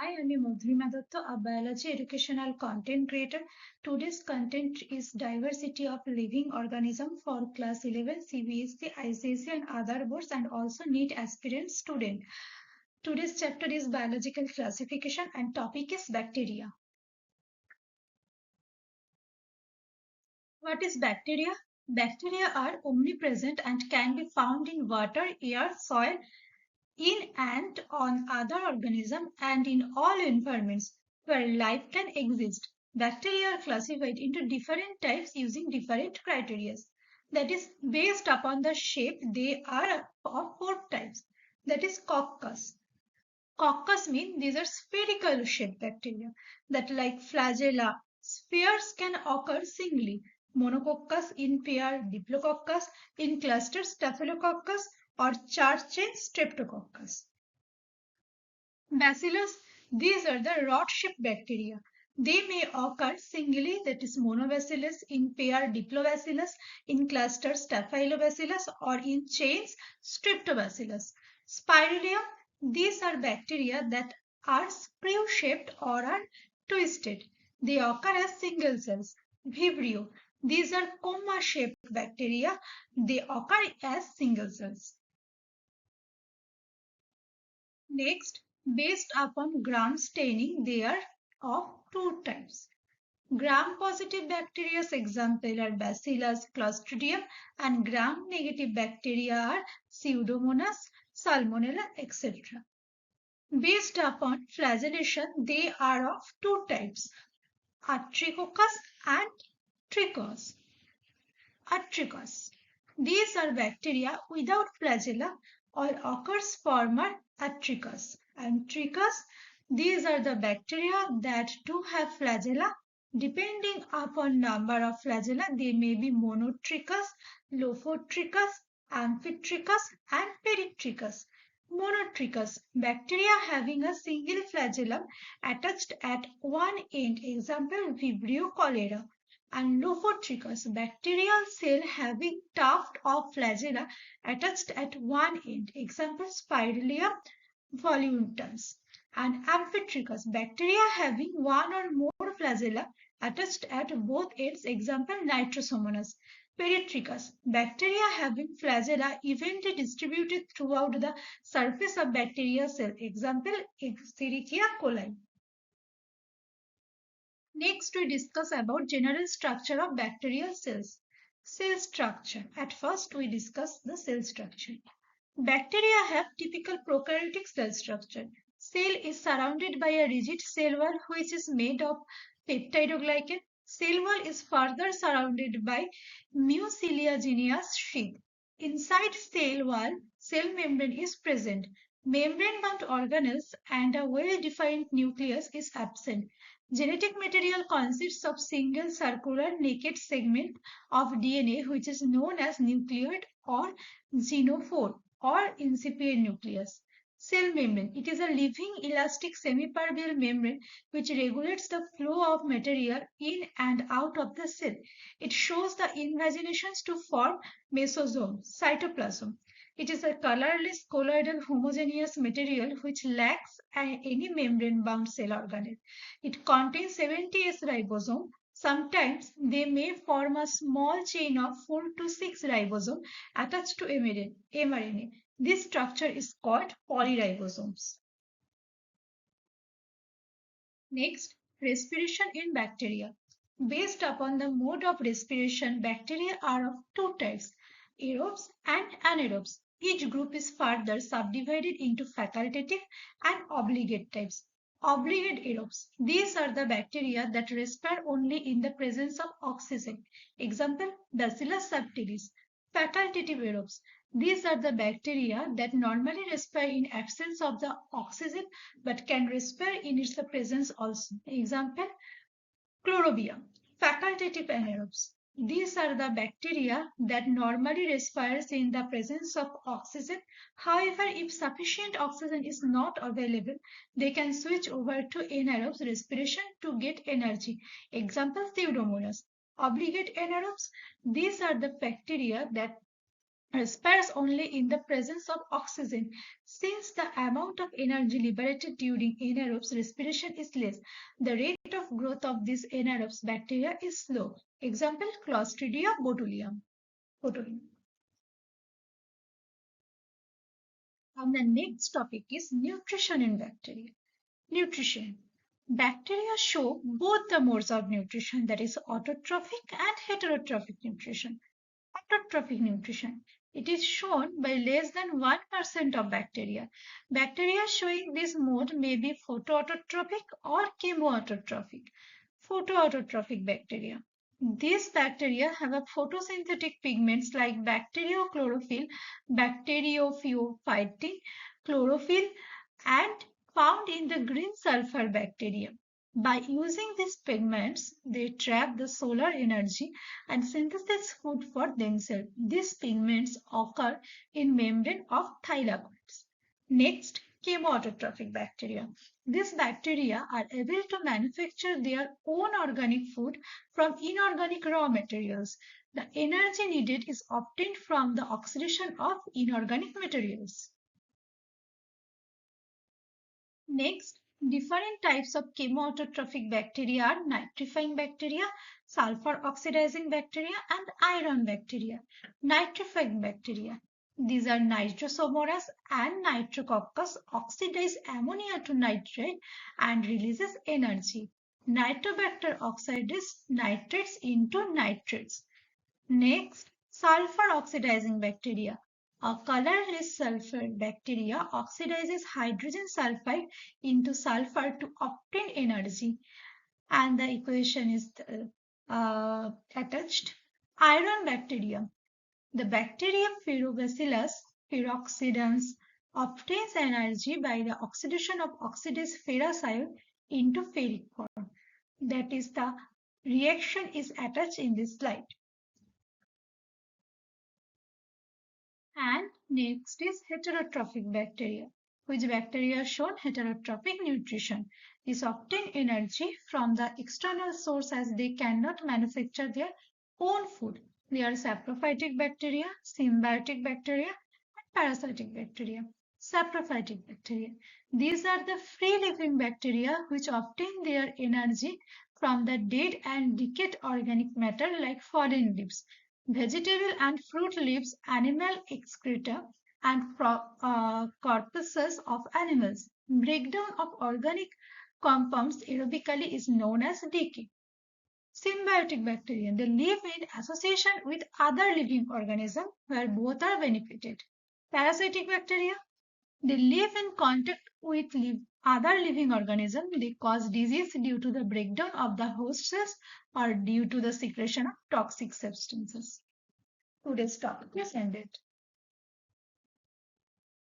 Hi, I'm Madhurima Datta, a biology educational content creator. Today's content is diversity of living organism for class 11 CBSE, ICSE and other boards and also NEET aspirant student. Today's chapter is biological classification and topic is bacteria. What is bacteria? Bacteria are omnipresent and can be found in water, air, soil, in and on other organisms and in all environments where life can exist. Bacteria are classified into different types using different criteria. That is, based upon the shape, they are of four types. That is coccus. Coccus means these are spherical shaped bacteria that like flagella. Spheres can occur singly. Monococcus in pair, Diplococcus in cluster, Staphylococcus or charge chain Streptococcus. Bacillus, these are the rod-shaped bacteria. They may occur singly, that is monobacillus, in pair Diplobacillus, in clusters Staphylobacillus, or in chains Streptobacillus. Spirillum, these are bacteria that are screw-shaped or are twisted. They occur as single cells. Vibrio, these are comma-shaped bacteria. They occur as single cells. Next, based upon gram staining, they are of two types. Gram-positive bacteria example are Bacillus, Clostridium, and gram-negative bacteria are Pseudomonas, Salmonella, etc. Based upon flagellation, they are of two types, Atricoccus and Trichos. Atrichos. These are bacteria without flagella or occurs former Atrichus. And Trichus, these are the bacteria that do have flagella. Depending upon number of flagella, they may be monotrichus, lophotrichus, amphitrichus, and peritrichus. Monotrichus, bacteria having a single flagellum attached at one end, example Vibrio cholera, and Lophotrichus, bacterial cell having tuft of flagella attached at one end, example Spirillum voluntans, and Amphitrechus, bacteria having one or more flagella attached at both ends, example Nitrosomonas. Peritrichus, bacteria having flagella evenly distributed throughout the surface of bacterial cell, example Escherichia coli. Next, we discuss about general structure of bacterial cells. Cell structure. At first, we discuss the cell structure. Bacteria have typical prokaryotic cell structure. Cell is surrounded by a rigid cell wall which is made of peptidoglycan. Cell wall is further surrounded by mucilaginous sheath. Inside cell wall, cell membrane is present. Membrane-bound organelles and a well-defined nucleus is absent. Genetic material consists of single circular naked segment of DNA which is known as nucleoid or xenophore or incipient nucleus. Cell membrane. It is a living elastic semipermeable membrane which regulates the flow of material in and out of the cell. It shows the invaginations to form mesosome, cytoplasm. It is a colorless colloidal homogeneous material which lacks any membrane-bound cell organelle. It contains 70S ribosome. Sometimes they may form a small chain of 4 to 6 ribosomes attached to mRNA. This structure is called polyribosomes. Next, respiration in bacteria. Based upon the mode of respiration, bacteria are of two types, aerobes and anaerobes. Each group is further subdivided into facultative and obligate types. Obligate aerobes. These are the bacteria that respire only in the presence of oxygen. Example, Bacillus subtilis. Facultative aerobes. These are the bacteria that normally respire in absence of the oxygen but can respire in its presence also. Example, Chlorobium. Facultative anaerobes. These are the bacteria that normally respires in the presence of oxygen. However, if sufficient oxygen is not available, they can switch over to anaerobes respiration to get energy. Example, Pseudomonas. Obligate anaerobes. These are the bacteria that respires only in the presence of oxygen. Since the amount of energy liberated during anaerobic respiration is less, the rate of growth of these anaerobic bacteria is slow. Example, Clostridia botulinum. And the next topic is nutrition in bacteria. Nutrition. Bacteria show both the modes of nutrition, that is autotrophic and heterotrophic nutrition. Autotrophic nutrition. It is shown by less than 1% of bacteria. Bacteria showing this mode may be photoautotrophic or chemoautotrophic. Photoautotrophic bacteria. These bacteria have a photosynthetic pigments like bacteriochlorophyll, bacteriophytin, chlorophyll, and found in the green sulfur bacteria. By using these pigments, they trap the solar energy and synthesize food for themselves. These pigments occur in membrane of thylakoids. Next, chemoautotrophic bacteria. These bacteria are able to manufacture their own organic food from inorganic raw materials. The energy needed is obtained from the oxidation of inorganic materials. Next, different types of chemoautotrophic bacteria are nitrifying bacteria, sulfur oxidizing bacteria, and iron bacteria. Nitrifying bacteria. These are Nitrosomonas and Nitrococcus oxidize ammonia to nitrate and releases energy. Nitrobacter oxidizes nitrates into nitrates. Next, sulfur oxidizing bacteria. A colorless sulfur bacteria oxidizes hydrogen sulfide into sulfur to obtain energy. And the equation is attached. Iron bacteria. The bacterium Ferrobacillus peroxidans obtains energy by the oxidation of oxidized ferrous ion into ferric form. That is, the reaction is attached in this slide. And next is heterotrophic bacteria, which bacteria shown heterotrophic nutrition. These obtain energy from the external source as they cannot manufacture their own food. They are saprophytic bacteria, symbiotic bacteria, and parasitic bacteria. Saprophytic bacteria. These are the free-living bacteria which obtain their energy from the dead and decayed organic matter like fallen leaves, vegetable and fruit leaves, animal excreta, and corpuscles of animals. Breakdown of organic compounds aerobically is known as decay. Symbiotic bacteria, they live in association with other living organisms where both are benefited. Parasitic bacteria, they live in contact with other living organisms. They cause disease due to the breakdown of the host cells or due to the secretion of toxic substances. Today's topic is ended.